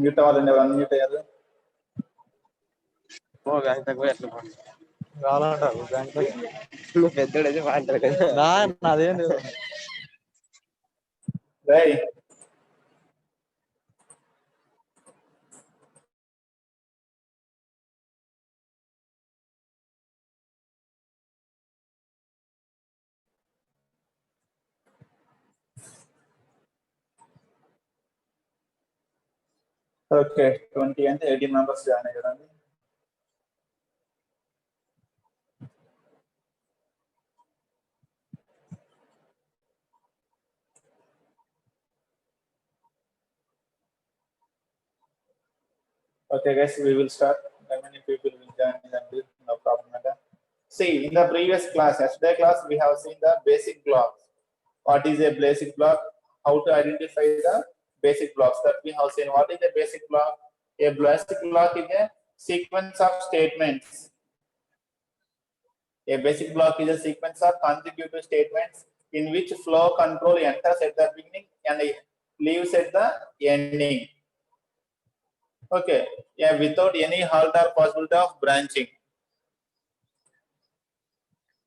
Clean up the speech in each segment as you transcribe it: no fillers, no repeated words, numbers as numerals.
Mute అవ్వాలండి, ఎవరు unmute అయ్యారు? కావాలంటారు పెద్దోడైతే మాట్లాడరు కదా, నాదేం లేదు. ఓకే, 20 అంటే 18 మెంబర్స్ జాయిన్ అయ్యారండి. Okay guys, we will start. How many people will join? No problem. See, in the previous class, yesterday class, we have seen the basic blocks. What is a basic block? How to identify the basic blocks that we have seen. What is a basic block? A basic block is a sequence of statements. A basic block is a sequence of consecutive statements in which flow control enters at the beginning and leaves at the ending. Okay, yeah, without any halt or possibility of branching.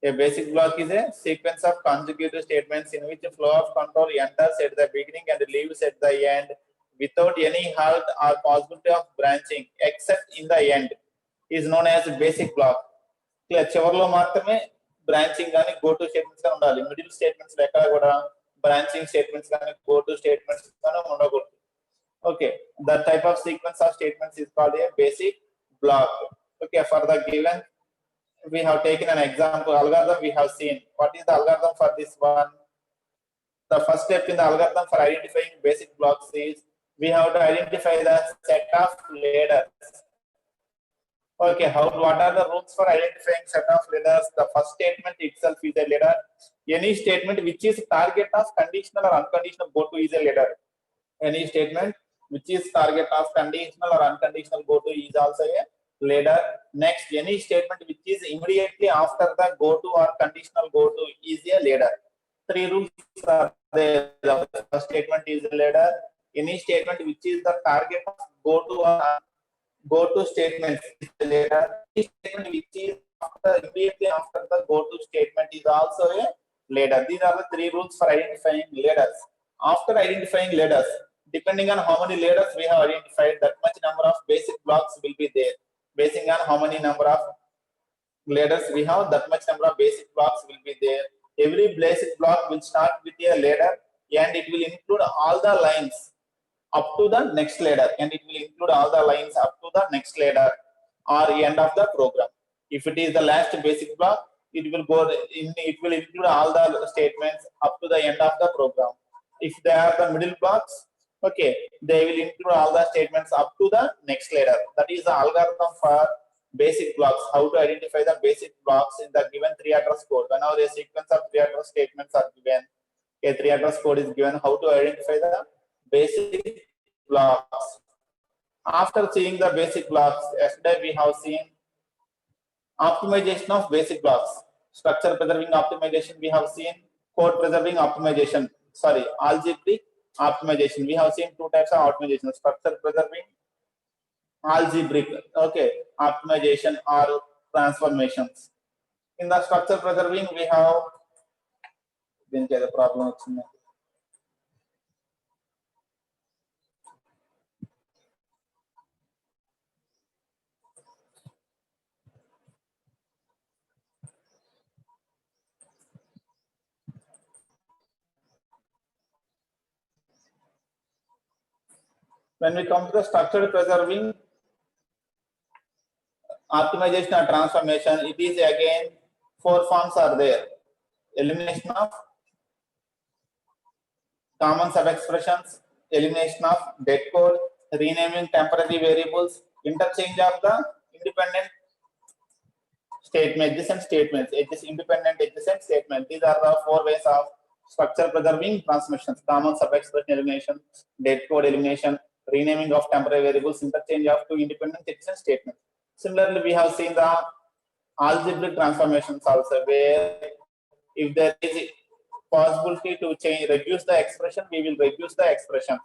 A basic block is a sequence of consecutive statements in which a flow of control enters at the beginning and leaves at the end without any halt or possibility of branching except in the end is known as a basic block. చివర్లో మాత్రమే branching కానీ go to statements కానీ ఉండాలి. Middle statements ఎక్కడ కూడా branching statements కానీ go to statements కానీ ఉండకూడదు. Okay, the type of sequence of statements is called a basic block. Okay, for the given, we have taken an example algorithm. We have seen what is the algorithm for this one. The first step in the algorithm for identifying basic blocks is we have to identify the set of ladders. Okay, what are the rules for identifying set of ladders? The first statement itself is a ladder. Any statement which is target of conditional or unconditional go to is a ladder. Any statement which is target of conditional or unconditional go to is also a ladder. Next, any statement which is immediately after the go to or conditional go to is a ladder. Three rules are there. The first statement is a ladder. Any statement which is the target of go to or go to statement is a ladder. Any statement which is immediately after the go to statement is also a ladder. These are the three rules for identifying ladders. After identifying ladders, depending on how many ladders we have identified, that much number of basic blocks will be there. Basing on how many number of ladders we have, that much number of basic blocks will be there. Every basic block will start with a ladder and it will include all the lines up to the next ladder, and it will include all the lines up to the next ladder or end of the program. If it is the last basic block, it will go in, it will include all the statements up to the end of the program. If they are the middle blocks, okay, they will include all the statements up to the next ladder. That is the algorithm for basic blocks. How to identify the basic blocks in the given 3 address code? Whenever a sequence of 3 address statements are given, a 3 address code is given, how to identify the basic blocks? After seeing the basic blocks, yesterday we have seen optimization of basic blocks. Structure preserving optimization we have seen, code preserving optimization, sorry, algebraic optimization. We have seen two types of optimization, structure preserving, algebraic, okay, optimization or transformations. In the structure preserving, we have the problem. When we come to the structure preserving optimization or transformation, it is again 4 forms are there. Elimination of common sub-expressions, elimination of dead code, renaming temporary variables, interchange of the independent statements, adjacent statements, independent adjacent statements. These are the 4 ways of structure preserving transformations: common sub-expression elimination, dead code elimination, renaming of temporary variables, interchange of 2 independent adjacent statements. Similarly, we have seen the algebraic transformations also, where if there is possibility to change, reduce the expression, we will reduce the expressions.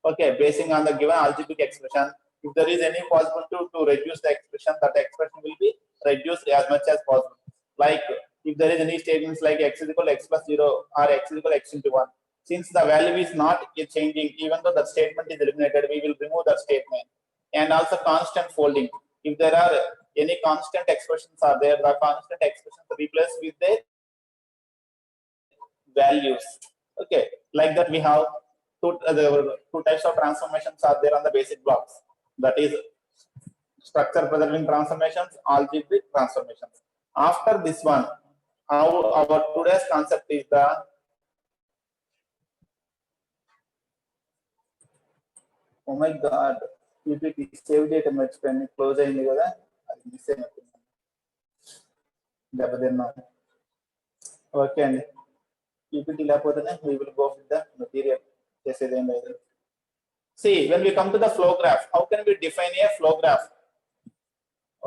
Okay, basing on the given algebraic expression, if there is any possibility to reduce the expression, that expression will be reduced as much as possible. Like if there is any statements like x is equal to x plus 0 or x is equal to x into 1, since the value is not changing, even though the statement is eliminated, we will remove that statement. And also constant folding. If there are any constant expressions are there, the constant expressions replaced with the values. Okay, like that we have two types of transformations are there on the basic blocks. That is structure preserving transformations, algebraic transformations. After this one, our today's concept is the oh my god, PPT save data మర్చిపోయాను, close అయింది కదా, అది miss అయినట్టుంది. దెబ్బతిన్నా. Okay అండి, PPT లేకపోతేనే we will go with the material. చేసేదేం లేదు. See, when we come to the flow graph, how can we define a flow graph?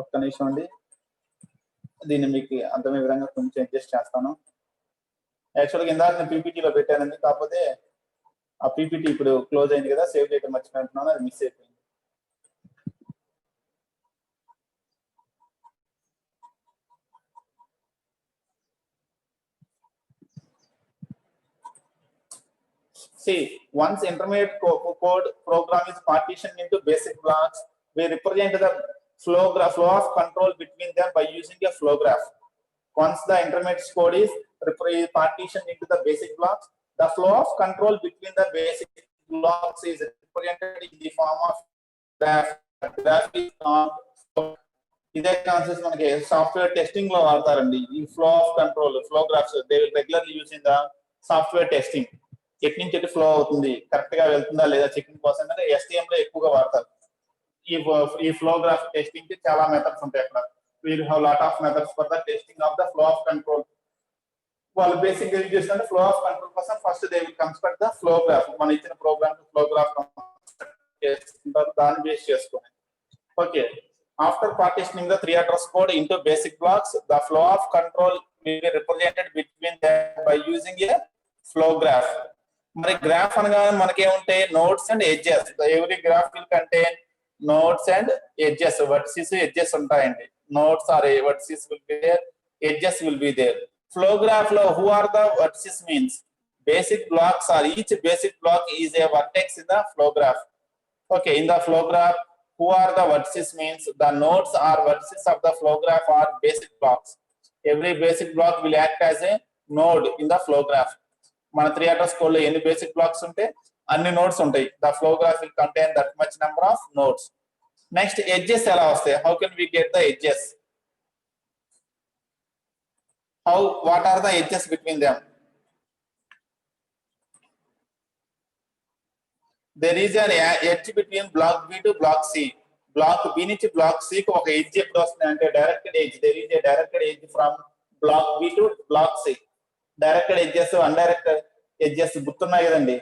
ఒక్క నిమిషం అండి, దీన్ని మీకు అర్థమయ్యే విధంగా కొంచెం అడ్జస్ట్ చేస్తాను. యాక్చువల్గా ఇందాక నేను పీపీటీలో పెట్టానండి, కాకపోతే ఆ పీపీటీ ఇప్పుడు క్లోజ్ అయింది కదా, సేవ్ చేయడం మర్చిపోతున్నాను, అది మిస్ అయిపోయింది. See, once intermediate code program is partitioned into basic blocks, we represent the flow of control between them by using a flow graph. Once the intermediate code is partitioned into the basic blocks, the flow of control between the basic blocks is represented in the form of graph. Graph is ఇదే concept మనకి software testing లో వాడతారండి. ఈ flow of control, flow graphs they will regularly use in the software testing. At నుంచి ఎటు flow అవుతుంది, correct గా వెళ్తుందా లేదా చెకింగ్ కోసం అంటే STM లో ఎక్కువగా వాడతారు. ఈ ఫ్లో గ్రాఫ్ టెస్టింగ్ కి చాలా మెథడ్స్ ఉంటాయి అక్కడ. We have lot of methods for the testing of the flow of control. వాళ్ళు బేసిక్ గా యూజ్ చేస్తుంటే ఫ్లో ఆఫ్ కంట్రోల్ కోసం first they will construct the flow graph. మన ఇచ్చిన ప్రోగ్రామ్ ఫ్లో గ్రాఫ్ చేస్తుంటారు, దాన్ని బేస్ చేసుకొని. Okay, after partitioning the 3 address code into basic blocks, the flow of control will be represented between them by using a flow graph. మరి graph అనగానే మనకేముంటాయి, nodes and edges. Every graph will contain nodes and edges, vertices edges ఉంటాయండి. nodes or vertices will be there, edges will be there. Flow graph లో who are the vertices means basic blocks, or each basic block is a vertex in the flow graph. Okay, in the flow graph who are the vertices means the nodes or vertices of the flow graph are basic blocks. Every basic block will act as a node in the flow graph. మన 3 address code లో ఎన్ని basic blocks ఉంటే అన్ని nodes ఉంటాయి. The flow graph will contain that much number of nodes. Next, edges ఎలా వస్తాయి? How can we get the edges? What are the edges between them? There is an edge between block B to block C. Block B నుంచి block C కి ఒక edge ఎప్పుడు వస్తుంది అంటే directed edge. There is a directed edge from block B to block C. Directed edges, undirected edges గుర్తున్నాయి కదండి.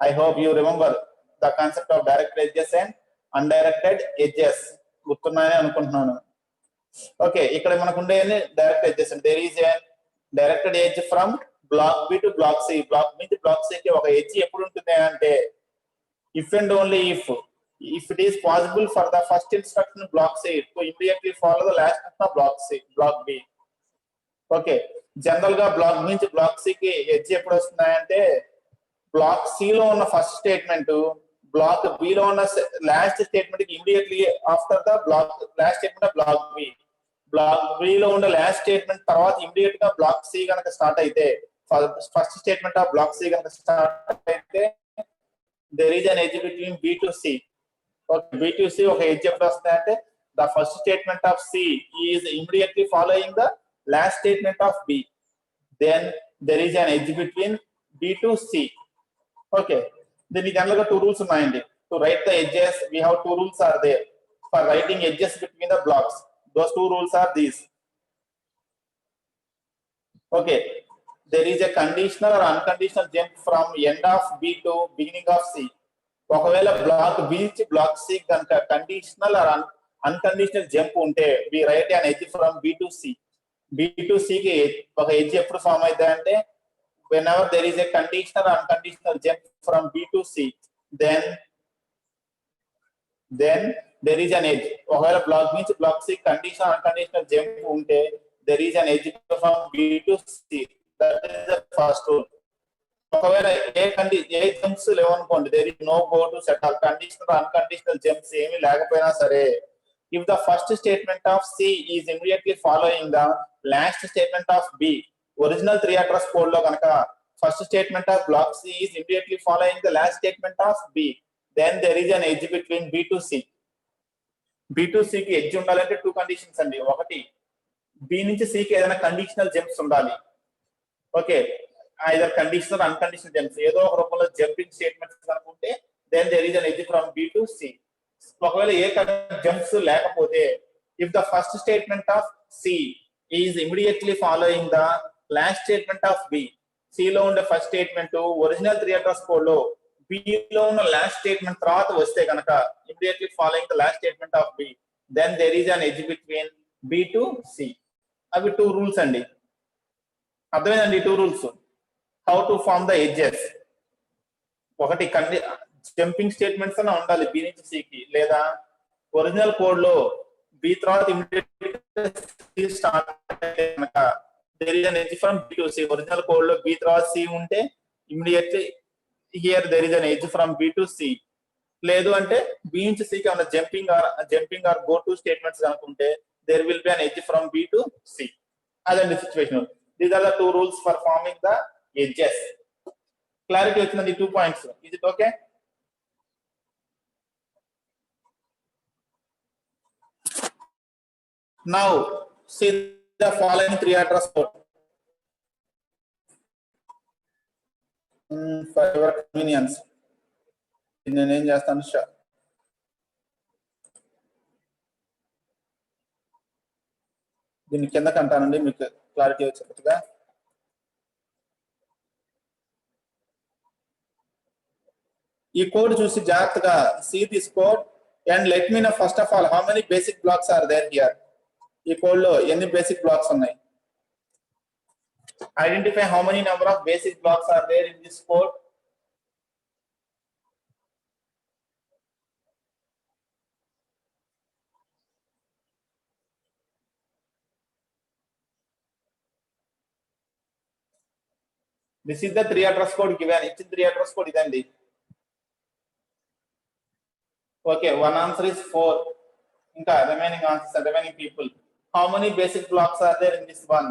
I hope you remember the concept of directed edges and undirected edges. గుర్తున్నాయని అనుకుంటున్నాను. Okay, ఇక్కడ మనకు ఉండేది direct edges. There is a directed edge from block B to block C. Block B to block C కి ఒక edge ఎప్పుడు ఉంటుంది అంటే if and only if it is possible for the first instruction block C to immediately follow the last instruction of block B. Okay, general గా black B నుంచి block C కి edge ఎప్పుడు వస్తున్నాయంటే బ్లాక్ సి లో ఉన్న first statement black B లో ఉన్న last statement కి immediately after the last statement of block B. Block B లో ఉన్న లాస్ట్ స్టేట్మెంట్ తర్వాత ఇమీడియట్ గా బ్లాక్ సి కనుక స్టార్ట్ అయితే, first statement of block C కనుక స్టార్ట్ అయితే there is an edge between B to C. Okay, B to C ఒక edge ఎప్పుడు వస్తుందంటే the first statement of C is immediately following the last statement of B. Then there is an edge between B to C. Okay, దీనికి జనరల్గా 2 rules ఉన్నాయండి. To write the edges we have 2 rules are there for writing edges between the blocks. Those 2 rules are these. Okay, there is a conditional or unconditional jump from end of B to beginning of C. ఒకవేళ block B నుంచి block C కనుక conditional or unconditional jump ఉంటే we write an edge from B to C. B to C కి ఒక edge ఎప్పుడు form అవుతాయి అంటే whenever there is a conditional or unconditional jump from B to C, then there is an edge. ఒకవేళ block నుంచి block C conditional unconditional jump ఉంటే there is an edge from B to C. That is the first rule. ఒకవేళ ఏ jumps లేవనుకోండి, there is no go to set all conditional unconditional jumps ఏమి లేకపోయినా సరే, if the first statement of C is immediately following the last statement of B, original 3 address code లో కనుక first statement of block C is immediately following the last statement of B, then there is an edge between B to C. B to C కి edge ఉండాలంటే 2 conditions అండి. ఒకటి, B నుంచి C కి ఏదైనా conditional jumps ఉండాలి. Okay, either conditional unconditional jumps ఏదో ఒక రూపంలో జంపింగ్ స్టేట్మెంట్స్ అనుకుంటే then there is an edge from B to C. ఒకవేళ ఏ జంప్స్ లేకపోతే if the first statement of C is immediately following the last statement of B, C లో ఉండే first statement original 3 address code లో B లో ఉన్న last statement తర్వాత వస్తే కనుక immediately following the last statement of B, then there is an edge between B to C. అవి 2 rules అండి. అర్థమైందండి 2 rules. How to form the edges. ఒకటి జంపింగ్ స్టేట్మెంట్స్ అన్న ఉండాలి బి నుంచి సి కి, లేదా ఒరిజినల్ కోడ్ లో బి తర్వాత ఇమిడియట్లీ స్టార్ట్ అయితే కనుక there is an edge from B to C. Original code లో బి తర్వాత సి ఉంటే immediately here there is an edge from B to C. లేదు అంటే బి నుంచి సి కి ఏమైనా jumping or go to statements అనుకుంటే there will be an edge from B to C. అదండి situation. These are the 2 rules for forming the edges. Clarity వచ్చింది 2 points. Is it okay? Now see the following 3 address code. For your convenience నేను ఏం చేస్తాను, దీన్ని కిందకి అంటానండి మీకు clarity వచ్చేట్టుగా. ఈ code చూసి జాగ్రత్తగా see this code and let me know first of all how many basic blocks are there here. ఈ కోడ్ లో ఎన్ని బేసిక్ బ్లాక్స్ ఉన్నాయి? Identify how many number of basic blocks are there in this code. This is the 3 address code given. It's 3 address code ఇదండి. Okay, one answer is 4. ఇంకా remaining answers, remaining people. How many basic blocks are there in this one?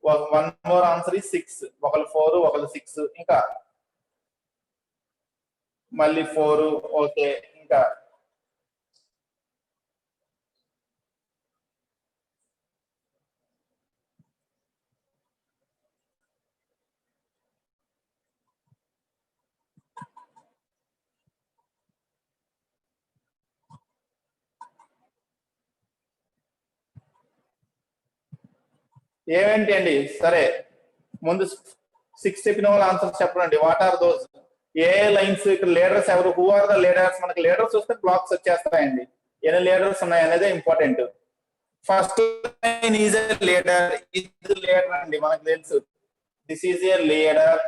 One more answer is 6. ఒకళ్ళు 4, ఒకళ్ళు 6. ఇంకా మళ్ళీ 4. Okay, ఇంకా ఏమేంటి అండి? సరే ముందు 6 చెప్పిన వాళ్ళు ఆన్సర్స్ చెప్పండి. What are those? ఏ లైన్స్? ఇక్కడ లీడర్స్ ఎవరు? Who are the leaders? మనకి లీడర్స్ వస్తే బ్లాక్స్ వచ్చేస్తాయండి. ఎన్ని లీడర్స్ ఉన్నాయి అనేది important. First line is a leader. ఇది లీడర్ అండి, మనకు తెలుసు. This is a leader,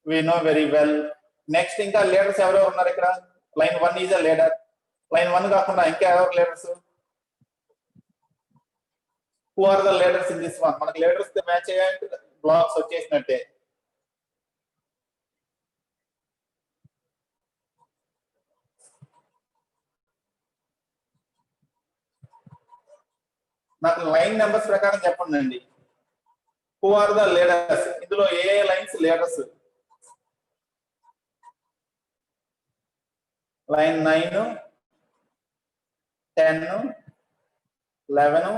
we know very well. Next ఇంకా లీడర్స్ ఎవరెవరు ఉన్నారు ఇక్కడ? Line 1 is a leader. Line 1 కాకుండా ఇంకా ఎవరు leaders? Who are the leaders in this one? మనకి లీడర్స్ మ్యాచ్ అయ్యాయంటే బ్లాక్స్ వచ్చేసినట్టే. నాకు లైన్ నెంబర్స్ ప్రకారం చెప్పండి అండి. Who are the leaders? ఇందులో ఏ లైన్స్ లీడర్స్? లైన్ 9, 10, 11,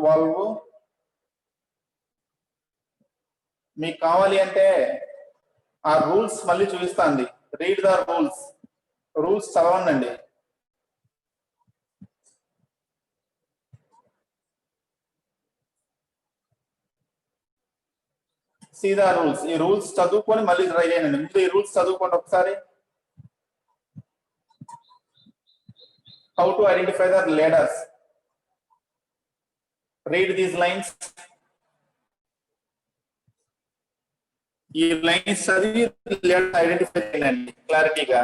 12. మీకు కావాలి అంటే ఆ రూల్స్ మళ్ళీ చూపిస్తాండి. Read the rules. రూల్స్ చదవండి. See the rules. ఈ రూల్స్ చదువుకొని మళ్ళీ ట్రై చేయండి. ముందు ఈ రూల్స్ చదువుకోండి ఒకసారి. How to identify the leaders? Read these lines. ఈ లైన్స్ చదివి లీడర్ ఐడెంటిఫై చేయండి క్లారిటీగా.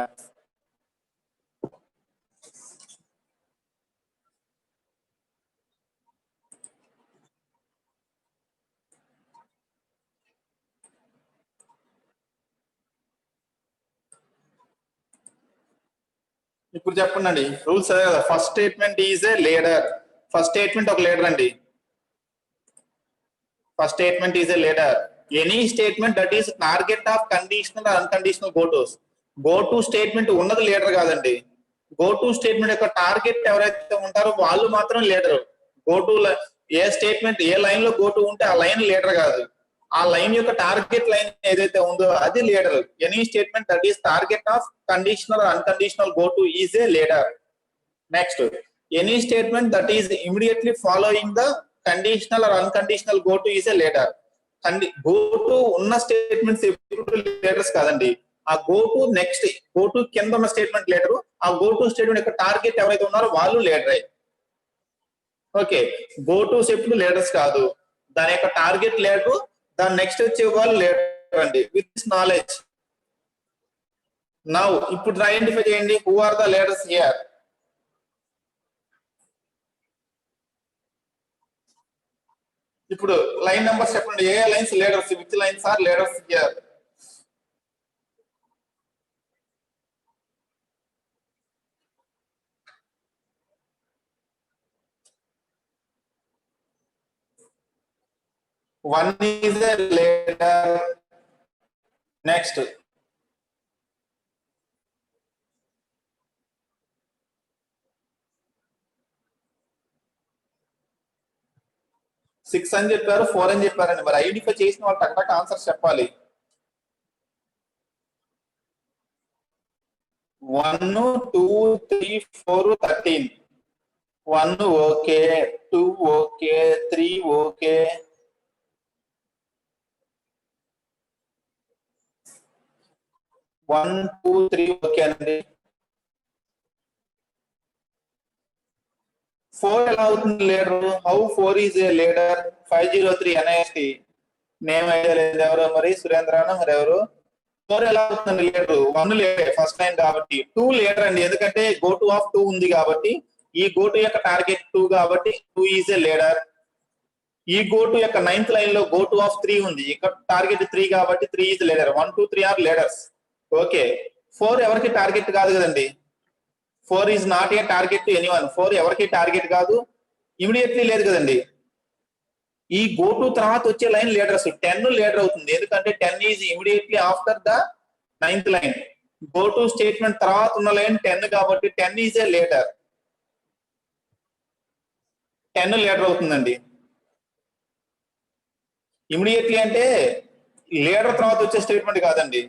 ఇప్పుడు చెప్పండి రూల్స్ అదే కదా. First statement is a leader. First statement ఒక లీడర్ అండి. First statement is a leader. Any statement that is target of conditional or unconditional gotos. Go to statement ఉన్నది లీడర్ కాదండి. గో టు స్టేట్మెంట్ యొక్క target ఎవరైతే ఉంటారో వాళ్ళు మాత్రం leader. Go to A statement A line లో go to ఉంటే ఆ లైన్ లీడర్ కాదు. ఆ లైన్ యొక్క టార్గెట్ లైన్ ఏదైతే ఉందో అది leader. Any statement that is target of conditional unconditional go to is a leader. Next, any statement that is immediately following the conditional or unconditional go to is a leader. Go to ఉన్న statements ఎప్పుడు leaders కాదండి. ఆ go to next go to కింద ఉన్న statement leader. ఆ go to statement యొక్క target ఎవరైతే ఉన్నారో వాళ్ళు లీడరే. ఓకే, గో టుస్ ఎప్పుడు లీడర్స్ కాదు. దాని యొక్క టార్గెట్ లీడరు, దాని నెక్స్ట్ వచ్చే వాళ్ళు లీడర్ అండి. విత్ దిస్ నాలెడ్జ్ నౌ ఇప్పుడు ఐడెంటిఫై చేయండి who are the leaders here. ఇప్పుడు లైన్ నెంబర్స్ చెప్పండి. ఏ lines leaders? Which lines are leaders here? One is a leader. Next, six అని చెప్పారు, 4 అని చెప్పారండి. మరి ఐడెంటిఫై చేసిన వాళ్ళు టక్ టక్ ఆన్సర్స్ చెప్పాలి. 1, 2, 3, 4, 13. 1 ఓకే, 2 ఓకే, 3 ఓకే, 1, 2, 3 ఓకే అండి. 4 ఎలా అవుతుంది leader? How 4 is a leader? 503 NIST name అయితే లేదు. ఎవరు మరి? సురేంద్రనా మరి ఎవరు? 4 ఎలా అవుతుంది లీడర్? 1 లీడర్ ఫస్ట్ లైన్ కాబట్టి. 2 లీడర్ అండి, ఎందుకంటే గో టు ఆఫ్ 2 ఉంది కాబట్టి. ఈ గో టు యొక్క టార్గెట్ 2 కాబట్టి 2 ఈజ్ ఏ లీడర్. ఈ గో టు యొక్క 9th లైన్ లో గో టు ఆఫ్ 3 ఉంది, ఇక్కడ టార్గెట్ 3 కాబట్టి 3 is leader. 1, 2, 3 are leaders. Okay, 4 ఎవరికి టార్గెట్ కాదు కదండి. 4 is not a target to anyone. 4 ఎవరికి టార్గెట్ కాదు, ఇమీడియట్లీ లేదు కదండి. ఈ గో టు తర్వాత వచ్చే లైన్ లీడర్స్. 10 లీడర్ అవుతుంది, ఎందుకంటే 10 is immediately after the 9th line. Go to statement తర్వాత ఉన్న లైన్ 10 కాబట్టి 10 ఈజ్ ఏ లీడర్. 10 లీడర్ అవుతుందండి. ఇమీడియట్లీ అంటే లీడర్ తర్వాత వచ్చే స్టేట్మెంట్ కాదండి.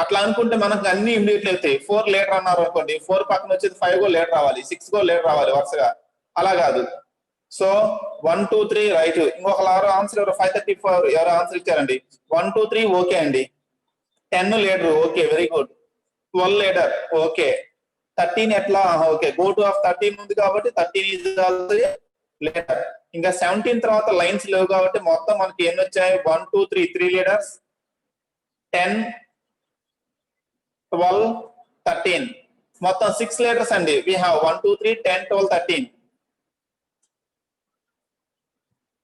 అట్లా అనుకుంటే మనకు అన్ని ఇమీడియట్లీ అవుతాయి. 4 లీటర్ అన్నారు అనుకోండి, 4 పక్కన వచ్చేది 5 లీటర్ రావాలి, 6 లీటర్ రావాలి వరుసగా. అలా కాదు. So 1 2 3 right. ఇంకొక ఆన్సర్ ఎవరు 534 ఎవరు ఆన్సర్ ఇచ్చారండి. 1 2 3 ఓకే అండి. 10 leader okay, very good. 12 leader okay. 13 ఎట్లా ఓకే, గో టు ఆఫ్ 13 ఉంది కాబట్టి 13 ఈజ్ ఆల్సో లీడర్. ఇంకా 17 తర్వాత లైన్స్ లేవు కాబట్టి మొత్తం మనకి ఎన్ని వచ్చాయి? 1 2 3 3 లీడర్స్, 10 12 13 మొత్తం 6 లీడర్స్ అండి. We have 1 2 3 10 12 13.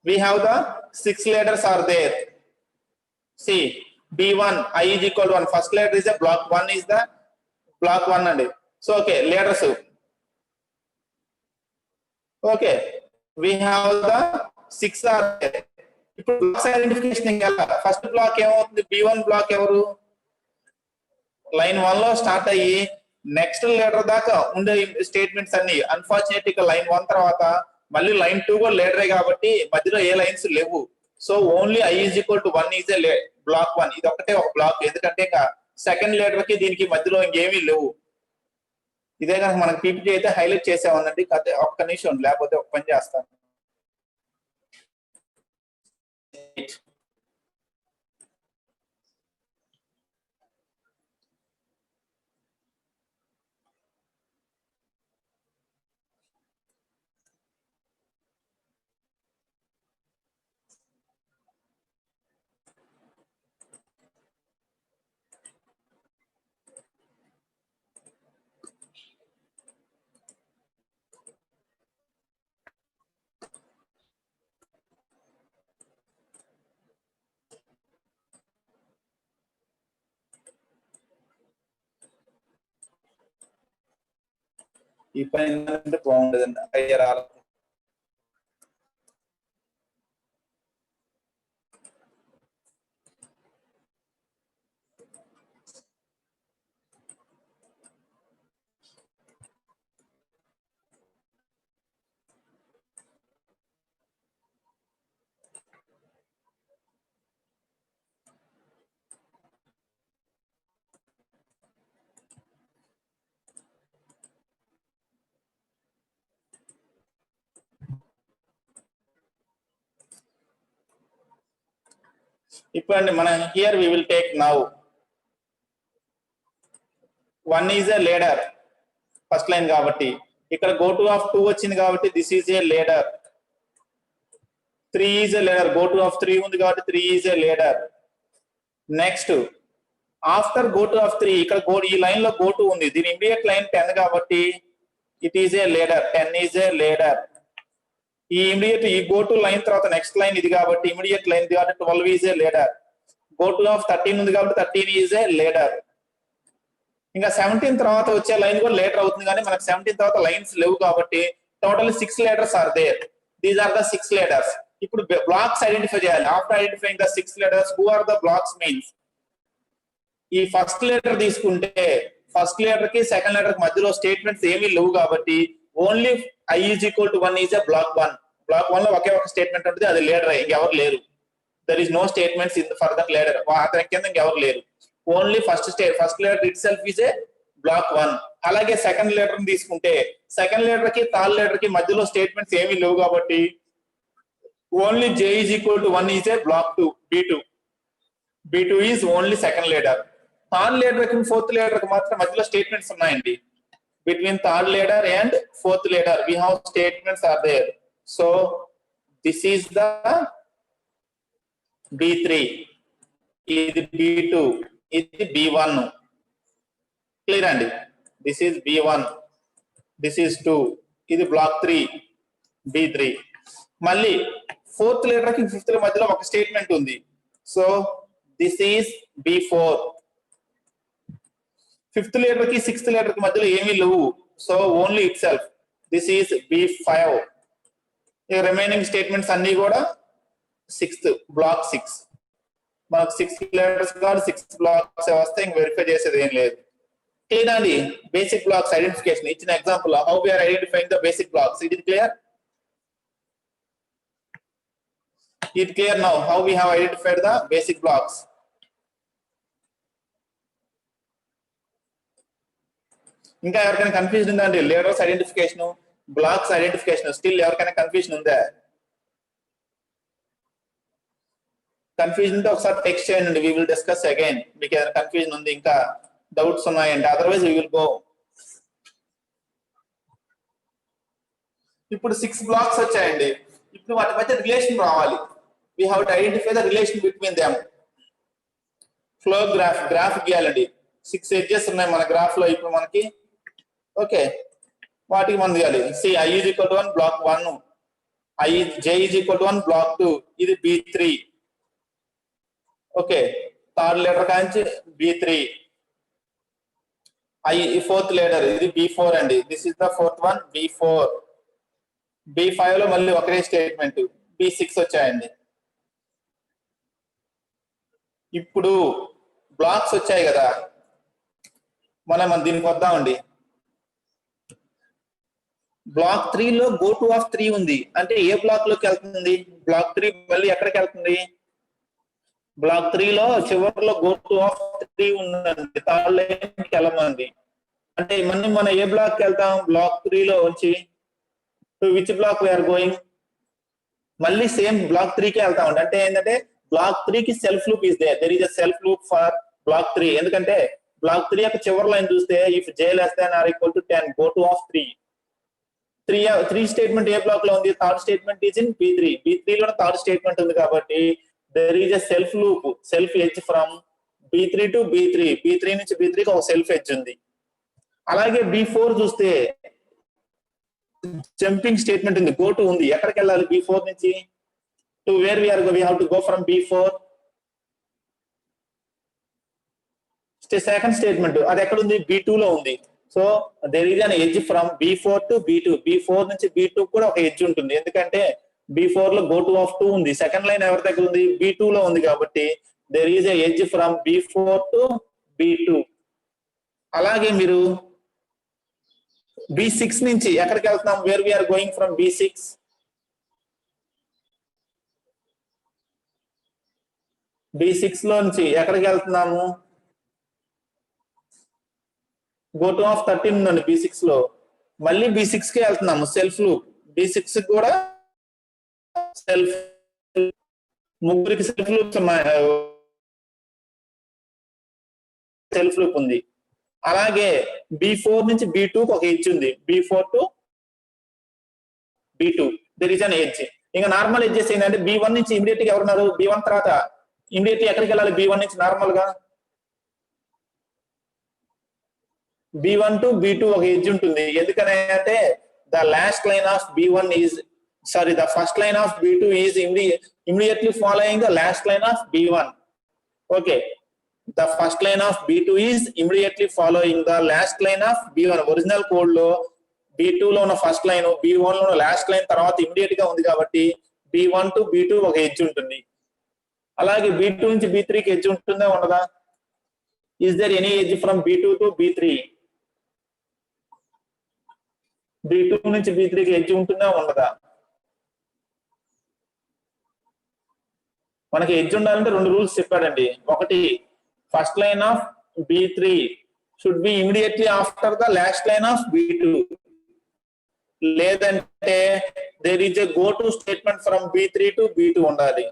We have the 6 letters are there. See, B1 I is equal to 1. First letter is a block 1 is the block 1 and so okay, letters. Okay, we have the 6 are there. ఇప్పుడు blocks identification ఎలా? First block ఏమవుతుంది? B1 black ఎవరు? Line 1 లో start అయ్యి next letter దాకా ఉండే statements అన్ని. Unfortunate గా లైన్ 1 తర్వాత మళ్ళీ లైన్ 2 కూడా లీడరే కాబట్టి మధ్యలో ఏ లైన్స్ లేవు. So only I is equal to 1 is a block 1. ఇది ఒకటే ఒక బ్లాక్, ఎందుకంటే ఇంకా సెకండ్ లీడర్ కి దీనికి మధ్యలో ఇంకేమీ లేవు. ఇదే కనుక మనకి పీపీటీ అయితే హైలైట్ చేసామనండి. ఒక్క నిమిషం, లేకపోతే ఒక పని చేస్తాను. ఈ పని ఏంటంటే బాగుండదండి, అయ్యే రాలి. ఇప్పుడు మనం here we will take now 1 is a leader first line కాబట్టి, ఇక్కడ గో టు ఆఫ్ 2 వచ్చింది కాబట్టి this is a leader. 3 is a leader, go to of 3 ఉంది కాబట్టి 3 is a leader. Next after go to of 3 ఇక్కడ ఈ line లో go to ఉంది, దీని ఇమీడియట్ లైన్ 10 కాబట్టి it is a leader. 10 is a leader. ఈ ఇమీడియట్ ఈ గో టు లైన్ తర్వాత నెక్స్ట్ లైన్ ఇది కాబట్టి ఇమీడియట్ లైన్ కాబట్టి 12 is a leader. Go to of 13 ఉంది కాబట్టి 13 ఈజ్ ఏ లీడర్. ఇంకా 17 తర్వాత వచ్చే లైన్ కూడా లీడర్ అవుతుంది, కానీ మనకు 17 తర్వాత లైన్స్ లేవు కాబట్టి total 6 leaders are there. These are the 6 leaders. ఇప్పుడు బ్లాక్స్ ఐడెంటిఫై చేయాలి. After identifying the 6 leaders, who are the blocks means ఈ ఫస్ట్ లెటర్ తీసుకుంటే ఫస్ట్ లెటర్ కి సెకండ్ లెటర్ కి మధ్యలో స్టేట్మెంట్స్ ఏమీ లేవు కాబట్టి only I is equal to 1 is a block 1. Block 1 లో ఒకే ఒక స్టేట్మెంట్ ఉంటుంది, అది లీడర్. ఇంకెవరు లేరు. There is no statements in for that leader. అతని కింద ఇంకెవరు లేరు. Only first letter itself is a block 1. అలాగే సెకండ్ లెటర్ తీసుకుంటే సెకండ్ లెటర్ కి థర్డ్ లెటర్ కి మధ్యలో స్టేట్మెంట్స్ ఏమీ లేవు కాబట్టి only J is equal to 1 is a block 2, B2. B2 is only second letter. Third letter కి fourth letter కి మాత్రం మధ్యలో స్టేట్మెంట్స్ ఉన్నాయండి. Between third letter and fourth letter we have statements are there. So this is the B3, ఇది B2, ఇది B1. Clear అండి. this is B1, this is 2, ఇది black 3, B3. మళ్ళీ ఫోర్త్ లెటర్ కి ఫిఫ్త్ మధ్యలో ఒక స్టేట్మెంట్ ఉంది. So this is B4. Fifth letter కి సిక్స్త్ లెటర్ కి మధ్యలో ఏమీ లేవు. So only it self this is B5. ఈ రిమైనింగ్ స్టేట్మెంట్స్ అన్ని కూడా సిక్స్త్ బ్లాక్ 6. మనకు 6 లెటర్స్ కాదు 6 బ్లాక్స్ వస్తే ఇంక వెరిఫై చేసేది ఏం లేదు. క్లియర్ అండి. బేసిక్ బ్లాక్స్ ఐడెంటిఫికేషన్ ఇచ్చిన example how we are identifying the basic blocks. It is clear. It clear now how we have identified the basic blocks. ఇంకా ఎవరికైనా కన్ఫ్యూజన్ ఉందండి leaders identification? Blocks identification still ఎవరికైనా confusion ఉందా? Confusion ఉంటే ఒకసారి text చేయండి, we will discuss again. మీకు ఏదైనా కన్ఫ్యూజన్ ఉంది, ఇంకా డౌట్స్ ఉన్నాయండి, అదర్వైజ్ వి విల్ గో. ఇప్పుడు 6 బ్లాక్స్ వచ్చాయండి. ఇప్పుడు వాటి మధ్య రిలేషన్ రావాలి. We have to identify the relation between them. Flow graph గీయాలండి. 6 ఎడ్జెస్ ఉన్నాయి మన గ్రాఫ్ లో ఇప్పుడు మనకి. ఓకే, వాటికి మనం తీయాలి. సి I is equal to 1 block 1, J is equal to 1 block 2, ఇది B3. ఓకే, థర్డ్ లెటర్ కాంచి B3. ఫోర్త్ లెటర్ ఇది B4 అండి. This is the fourth one B4. B5 లో మళ్ళీ ఒకే స్టేట్మెంట్ B6 వచ్చాయండి. ఇప్పుడు బ్లాక్స్ వచ్చాయి కదా, మనం దీనికి వద్దామండి. బ్లాక్ 3 లో గో టు ఆఫ్ 3 ఉంది, అంటే ఏ బ్లాక్ లోకి వెళ్తుంది? బ్లాక్ 3 మళ్ళీ ఎక్కడికి వెళ్తుంది? బ్లాక్ 3 లో చివరిలో గో టు ఆఫ్ 3 ఉందండి, థర్డ్ లైన్ కి వెళ్ళమంది. అంటే మనం ఏ బ్లాక్ కి వెళ్తాం? బ్లాక్ 3 లో వచ్చి to which block we're going? మళ్ళీ సేమ్ బ్లాక్ 3 కి వెళ్తామండి. అంటే ఏంటంటే బ్లాక్ 3 కి self loop is there is a self loop for block 3. ఎందుకంటే బ్లాక్ 3 యొక్క చివరి లైన్ చూస్తే if j less than or equal to 10 go to of 3. 3 statement ఏ బ్లాక్ లో ఉంది? Third statement is in B3. B3 లో third statement ఉంది కాబట్టి there is a self loop, self edge from B3 to B3. B3 నుంచి B3 కి ఒక self edge ఉంది. అలాగే B4 చూస్తే జంపింగ్ స్టేట్మెంట్ ఉంది, గో టు ఉంది. ఎక్కడికి వెళ్ళాలి B4 నుంచి? To where we are go, we have to go from B4. Second statement అది ఎక్కడ ఉంది? B2 లో ఉంది. So there is an edge from B4 to B2. B4 నుంచి B2 కూడా ఒక ఎడ్జ్ ఉంటుంది, ఎందుకంటే B4 లో గో టు ఆఫ్ 2 ఉంది. సెకండ్ లైన్ ఎవరి దగ్గర ఉంది? B2 లో ఉంది కాబట్టి there is a edge from B4 to B2. అలాగే మీరు B6 నుంచి ఎక్కడికి వెళ్తున్నాం? Where we are going from B6. B6 లో నుంచి ఎక్కడికి వెళ్తున్నాము? గో టు ఆఫ్ 13 ఉందండి B6 లో, మళ్ళీ B6 కి వెళ్తున్నాము. సెల్ఫ్ లూప్ B6 కూడా సెల్ఫ్, ముగ్గురికి సెల్ఫ్ లూప్ ఉంది. అలాగే B4 నుంచి B2 కి ఒక ఎడ్జ్ ఉంది, B4 to B2 there is an edge. ఇంకా నార్మల్ ఎడ్జెస్ ఏంటంటే B1 నుంచి ఇమీడియట్ గా ఎవరున్నారు? B1 తర్వాత ఇమీడియట్ ఎక్కడికి వెళ్ళాలి? B1 నుంచి నార్మల్ గా B1 టు B2 ఒక ఎడ్జ్ ఉంటుంది. ఎందుకని అంటే the last line of B1 is the first line of B2 is immediately following the last line of B1. Okay, the first line of B2 is immediately following the last line of B1. Original code లో B2 లో ఉన్న first line, B1 లో ఉన్న last line తర్వాత immediate గా ఉంది కాబట్టి B1 to B2 ఒక ఎడ్జ్ ఉంటుంది. అలాగే B2 నుంచి B3 కి ఎడ్జ్ ఉంటుందా ఉండదా? Is there any edge from B2 to B3? B2 నుంచి B3 కి ఎడ్జ్ ఉంటుందా ఉండదా? మనకి ఎడ్జ్ ఉండాలంటే 2 రూల్స్ చెప్పాడండి. ఒకటి, first line of B3 should be immediately after the last line of B2. లేదంటే there is a go to statement from B3 to B2 ఉండాలి.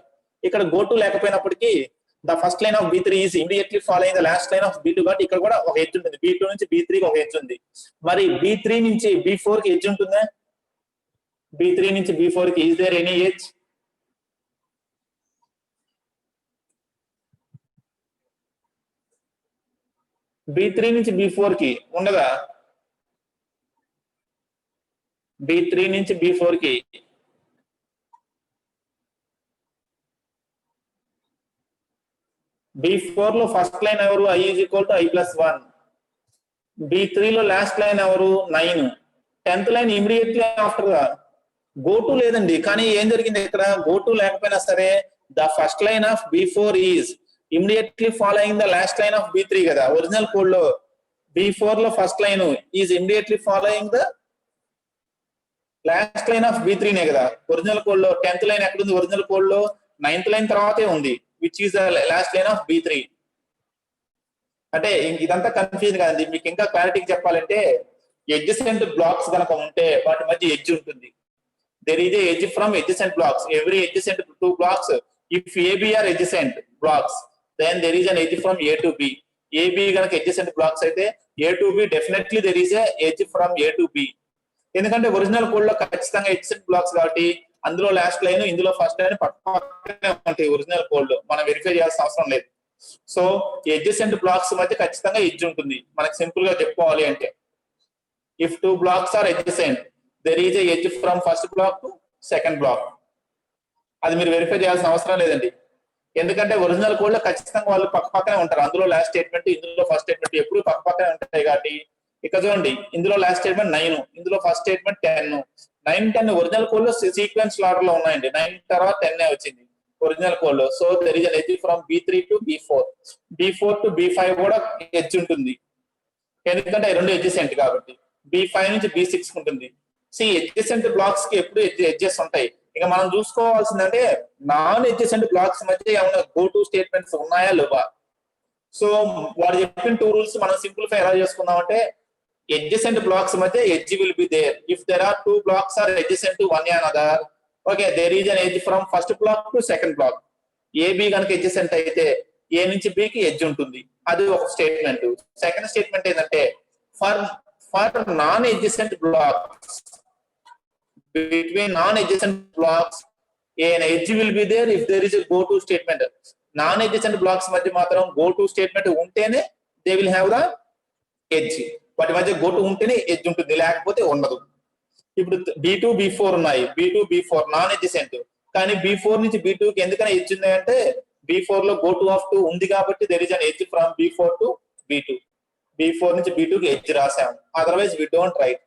ఇక్కడ గో టు లేకపోయినప్పటికీ the first line of B3 is immediately following the last line of B2 కాబట్టి ఇక్కడ కూడా ఒక edge ఉంటుంది. B2 నుంచి B3 కి ఒక ఎడ్జ్ ఉంది. మరి B3 నుంచి B4 కి ఎడ్జ్ ఉంటుందా? B3 నుంచి B4 కి is there any edge? B3 నుంచి B4 కి ఉండదా? B3 నుంచి B4 కి B4 లో ఫస్ట్ లైన్ ఎవరు? I is equal to I+1. B3 లో లాస్ట్ లైన్ ఎవరు? 9. 10th లైన్ ఇమీడియట్లీ ఆఫ్టర్ గా గో టు లేదండి. కానీ ఏం జరిగింది ఇక్కడ? గో టు లేకపోయినా సరే the first line of B4 is immediately following the last line of B3 కదా. ఒరిజినల్ కోడ్ లో B4 లో first line is immediately following the last line of B3 నే కదా. ఒరిజినల్ కోడ్ లో 10th లైన్ ఎక్కడ ఉంది? ఒరిజినల్ కోడ్ లో 9th line తర్వాతే ఉంది, which is the last line of B3. అంటే ఇదంతా కన్ఫ్యూజన్ కదండి. మీకు ఇంకా క్లారిటీకి చెప్పాలంటే ఎడ్జసెంట్ బ్లాక్స్ కనుక ఉంటే వాటి మధ్య ఎడ్జ్ ఉంటుంది. There is a edge from adjacent blocks. Every adjacent two blocks, if AB are adjacent blocks, then there is an edge from A to B. AB ganaka adjacent blocks aithe A to B definitely there is a edge from A to B. ఎందుకంటే original code లో ఖచ్చితంగా adjacent blocks కాబట్టి అందులో last line ఇందులో first line పక్కనే ఉంటాయి. Original code లో మనం వెరిఫై చేయాల్సిన అవసరం లేదు. సో adjacent blocks మధ్య ఖచ్చితంగా ఎడ్జ్ ఉంటుంది. మనకి సింపుల్ గా చెప్పుకోవాలి అంటే if two blocks are adjacent, there is a edge from first block to second block. అది మీరు వెరిఫై చేయాల్సిన అవసరం లేదండి. ఎందుకంటే ఒరిజినల్ కోడ్ లో ఖచ్చితంగా వాళ్ళు పక్క పక్కనే ఉంటారు. అందులో లాస్ట్ స్టేట్మెంట్ ఇందులో ఫస్ట్ స్టేట్మెంట్ ఎప్పుడు పక్క పక్కనే ఉంటాయి కాబట్టి ఇక్కడ చూడండి ఇందులో లాస్ట్ స్టేట్మెంట్ 9, ఇందులో ఫస్ట్ స్టేట్మెంట్ 10. 9, 10 ఒరిజినల్ కోడ్ లో సీక్వెన్స్ ఆర్డర్ లో ఉన్నాయండి. 9 తర్వాత 10 వచ్చింది ఒరిజినల్ కోడ్ లో. So there is an edge from B3 to B4. B4 to B5 కూడా ఎడ్జ్ ఉంటుంది. ఎందుకంటే రెండు ఎడ్జెసెంట్ కాబట్టి. B5 నుంచి B6 ఉంటుంది. ఎడ్జెసెంట్ బ్లాక్స్ కి ఎప్పుడు ఎడ్జెస్ ఉంటాయి. ఇక మనం చూసుకోవాల్సిందంటే నాన్ ఎడ్జెసెంట్ బ్లాక్స్ మధ్య ఏమైనా గో టు స్టేట్మెంట్స్ ఉన్నాయా లేవా. సో వాడు చెప్పిన 2 రూల్స్ మనం సింప్లిఫై ఎలా చేసుకుందాం అంటే adjacent blocks మధ్య edge will be there. If there are 2 blocks are adjacent to one another, okay, there is an edge from first block to second block. AB కనుక adjacent అయితే A నుంచి B కి edge ఉంటుంది. అది ఒక statement. Second statement ఏంటంటే for non-adjacent blocks, between non-adjacent blocks, an edge will be there if there is a go-to statement. Non-adjacent blocks మధ్య మాత్రం go-to statement ఉంటేనే they will have the edge. వాటి మధ్య go-to ఉంటేనే edge ఉంటుంది, లేకపోతే ఉండదు. ఇప్పుడు B2 B4 ఉన్నాయి. B2 B4 non-adjacent, కానీ B4 నుంచి B2 కి ఎందుకని edge ఉంది అంటే B4 లో go-to of 2 ఉంది కాబట్టి there is an edge from B4 to B2. B4 నుంచి B2 కి edge రాసాము. Otherwise we don't write.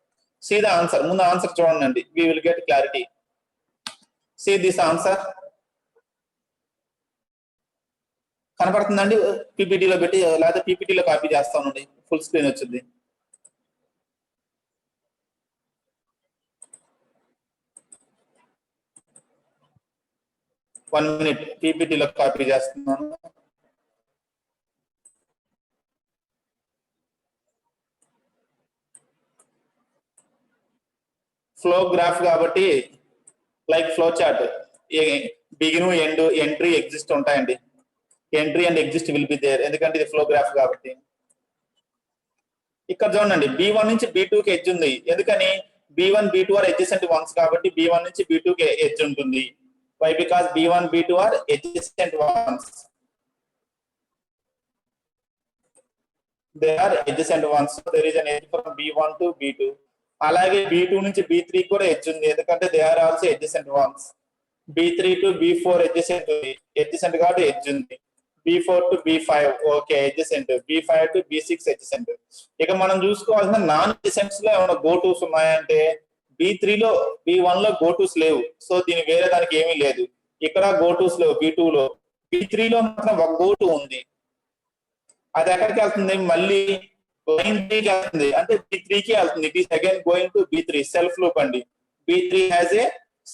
See the answer. ముందు ఆన్సర్ చూడండి. We will get clarity. See this answer. కనపడుతుందండి? పీపీటీలో పెట్టి లేదా పీపీటీలో కాపీ చేస్తానండి. ఫుల్ స్క్రీన్ వచ్చింది. వన్ మినిట్ పీపీటీలో కాపీ చేస్తున్నాను. ఫ్లో గ్రాఫ్ కాబట్టి like flow chart begin end entry exist ఉంటాయండి. Entry and exist will be there, ఎందుకంటే ఇది ఫ్లో గ్రాఫ్ కాబట్టి. ఇక్కడ చూడండి B1 నుంచి B2 కి ఎడ్జ్ ఉంది. ఎందుకని B1 B2 are adjacent ones కాబట్టి B1 నుంచి B2 కి ఎడ్జ్ ఉంటుంది. Why? Because B1 B2 are adjacent ones. They are adjacent ones. So there is an edge from B1 to B2. అలాగే B2 నుంచి B3 కూడా edge ఉంది, ఎందుకంటే they are also adjacent ones. B3 to B4 adjacent కాబట్టి edge ఉంది. B4 to B5 okay adjacent. B5 to B6 adjacent. ఇక మనం చూసుకోవాల్సిన నాన్ adjacents లో ఏమైనా గోటూస్ ఉన్నాయంటే B3 లో B1 లో గోటూస్ లేవు. సో దీని వేరే దానికి ఏమీ లేదు. ఇక్కడ గోటూస్ లేవు B2 లో. B3 లో మాత్రం ఒక గోటు ఉంది. అది ఎక్కడికి వెళ్తుంది? మళ్ళీ లైన్ 3 కి వెళ్తుంది, అంటే B3 కి వెళ్తుంది. It is again going to B3. Self loop అండి. B3 has a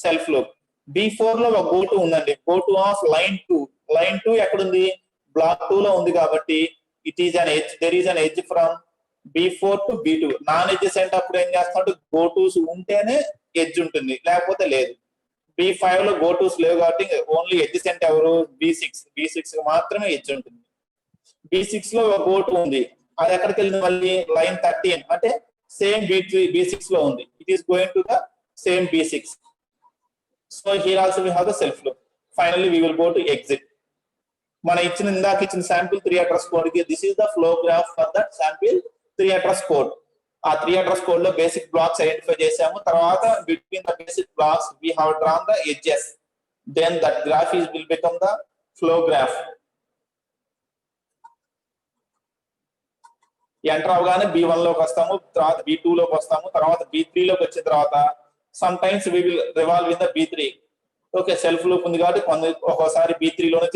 self loop. B4 లో ఒక గోటు ఉందండి. Goat of line 2. లైన్ 2 ఎక్కడుంది? బ్లాక్ 2 లో ఉంది కాబట్టి it is an edge. There is an edge from B4 to B2. Non adjacent అప్పుడు ఏం చేస్తామంటే గోటూస్ ఉంటేనే ఎడ్జ్ ఉంటుంది, లేకపోతే లేదు. B5 లో గోటూస్ లేవు కాబట్టి ఓన్లీ ఎడ్జెసెంట్ ఎవరు? B6 మాత్రమే ఎడ్జ్ ఉంటుంది. B6 లో ఒక గోటు ఉంది, అది ఎక్కడికి వెళ్ళింది? మళ్ళీ లైన్ 13, అంటే సేమ్ B6 లో ఉంది. It is going to the same B6. So here also we have the self loop. Finally we will go to exit. మన ఇందాక ఇచ్చిన శాంపిల్ 3 అడ్రస్ కోడ్ కి this is the flow graph for that sample 3 address code. ఆ 3 address code లో basic blocks identify చేసాము. తర్వాత between the basic blocks we have drawn the edges. Then that graph will become the flow graph. Enter అవగానే B1 లోకి వస్తాము, తర్వాత B2 లోకి వస్తాము, తర్వాత B3 లోకి వచ్చిన తర్వాత sometimes we will revolve in the B3. Okay, self loop ఉంది కాబట్టి ఒక్కోసారి B3 లోనే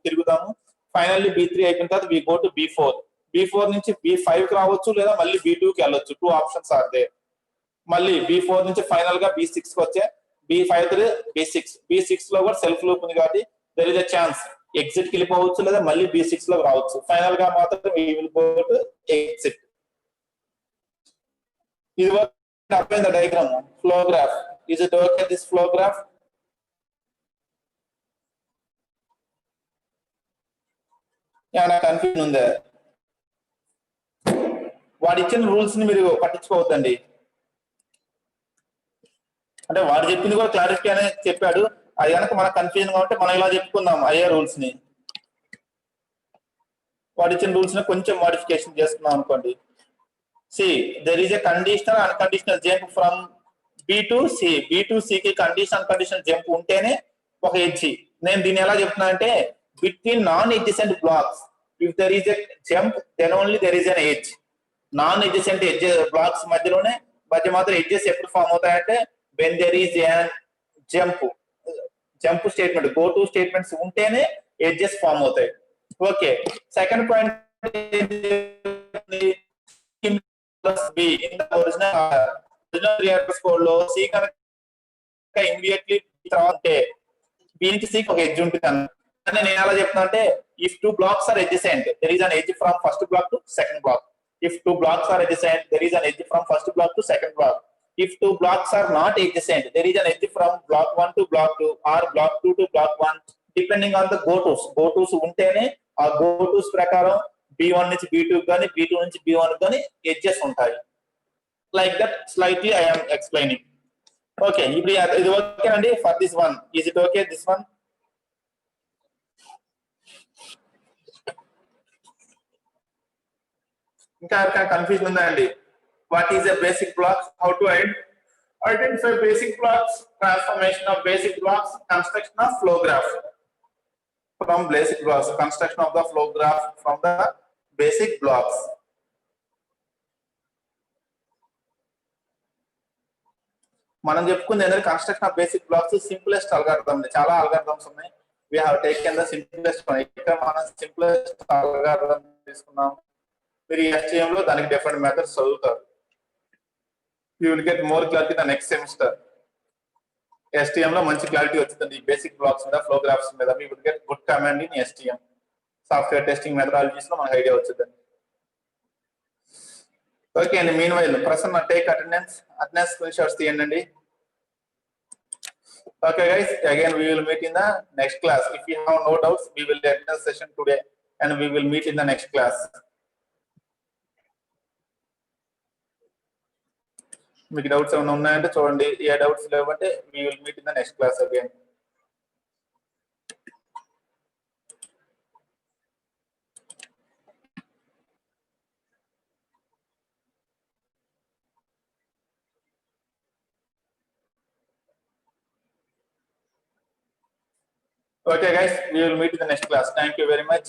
తిరుగుతాము. ఫైనల్లీ B3 అయిపోయిన తర్వాత we go to B4. B4 నుంచి B5 కి రావచ్చు, లేదా మళ్ళీ B2 కి వెళ్ళొచ్చు. 2 ఆప్షన్స్ ఆర్ దేర్. మళ్ళీ B4 నుంచి ఫైనల్ గా B6 కి వచ్చే B5 to B6. B6 లో కూడా సెల్ఫ్ లూప్ ఉంది కాబట్టి there is a chance exit కి వెళ్ళిపోవచ్చు, లేదా మళ్ళీ B6 లో రావచ్చు. ఫైనల్ గా మాత్రం we will go to exit. Is it up in the diagram? Flow graph. Is it okay, this flow graph? ఏమైనా కన్ఫ్యూజన్ ఉందా? వాడు ఇచ్చిన రూల్స్ ని మీరు పట్టించుకోవద్దండి. అంటే వాడు చెప్పింది కూడా క్లారిటీ అనే చెప్పాడు. అది కనుక మనకు కన్ఫ్యూజన్ కాబట్టి మనం ఇలా చెప్పుకుందాం అయ్యే రూల్స్ ని. వాడు ఇచ్చిన రూల్స్ ని కొంచెం మోడిఫికేషన్ చేసుకున్నాం అనుకోండి. See there is a conditional unconditional jump from B to C. B to C కి కండిషనల్ జంప్ ఉంటేనే ఒక ఎడ్జ్. నేను దీన్ని ఎలా చెప్తున్నా అంటే between non adjacent blocks if there is a jump then only there is an edge. Non adjacent edge blocks మధ్యలోనే మధ్య మాత్రం ఎడ్జెస్ ఎప్పుడు ఫామ్ అవుతాయంటే when there is an jump statement, go to statements ఉంటేనే ఎడ్జెస్ ఫామ్ అవుతాయి. Okay, second point be in the original reactors code లో C కనుక immediately అంటే దీనికి సి ఒక ఎడ్జ్ ఉంటుంది అని నేను ఎలా చెప్తున్నా అంటే if two blocks are adjacent there is an edge from first block to second block. If two blocks are adjacent, there is an edge from first block to second block. If two blocks are not adjacent, there is an edge from block 1 to block 2 or block 2 to block 1, depending on the go-tos. Go-tos untene aa go-tos prakaram B1 నుంచి B2 గాని B2 నుంచి B1 గాని edges ఉంటాయి. Like that slightly I am explaining. Okay, ఇది okay అండి for this one. Is it okay this one? ఇంకా confusion ఉందా అండి? What is a basic blocks, how to identify basic blocks, transformation of basic blocks, construction of flow graph from basic blocks, construction of the flow graph from the basic blocks. మనం చెప్పుకుంది ఏంటంటే construction of basic blocks simplest algorithm. చాలా algorithms ఉన్నాయి. we have taken the simplest one. ఇక్కడ మనం simplest algorithm తీసుకున్నాం. మీరు STM లో దానికి డిఫరెంట్ మెథడ్స్ చదువుతారు. You will get more clarity the next semester. STM లో మంచి క్లారిటీ వచ్చింది బేసిక్ బ్లాక్స్ మీద, ఫ్లో గ్రాఫ్స్ మీద. We will get good command in STM. Software testing methodologies లో మనకు ఐడియా వచ్చిందండి. ఓకే అండి, mean while Prasanna take attendance screen shots తీయండి. Okay guys, again we will meet in the next class. If you have no doubts, we will end the session today and we will meet in the next class. మీకు doubts ఏమైనా ఉన్నాయంటే చూడండి. ఏ doubts లేవంటే we will meet in the next class again. Okay guys, we will meet in the next class. Thank you very much.